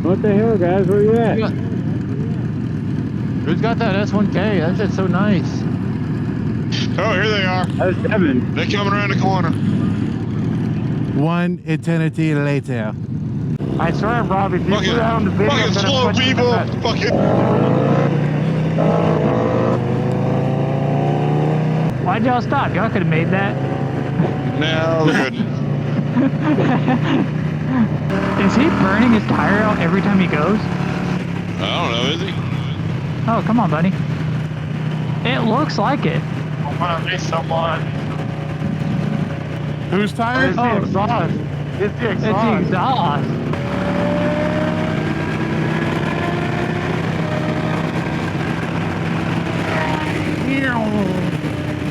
What the hell, guys? Where you at? Who's got that S1K? That shit's so nice. Oh, here they are. That's Devin. They're coming around the corner. One eternity later. I swear, Rob, if you Fucking, put out on the video, fucking I'm gonna slow punch you in the people. nuts. Fucking. Why'd y'all stop? Y'all could have made that. Now we're good. Is he burning his tire out every time he goes? I don't know, is he? Oh, come on, buddy. It looks like it. Oh, wow, there's someone. Who's tired? It's the exhaust. It's the It's the exhaust. exhaust.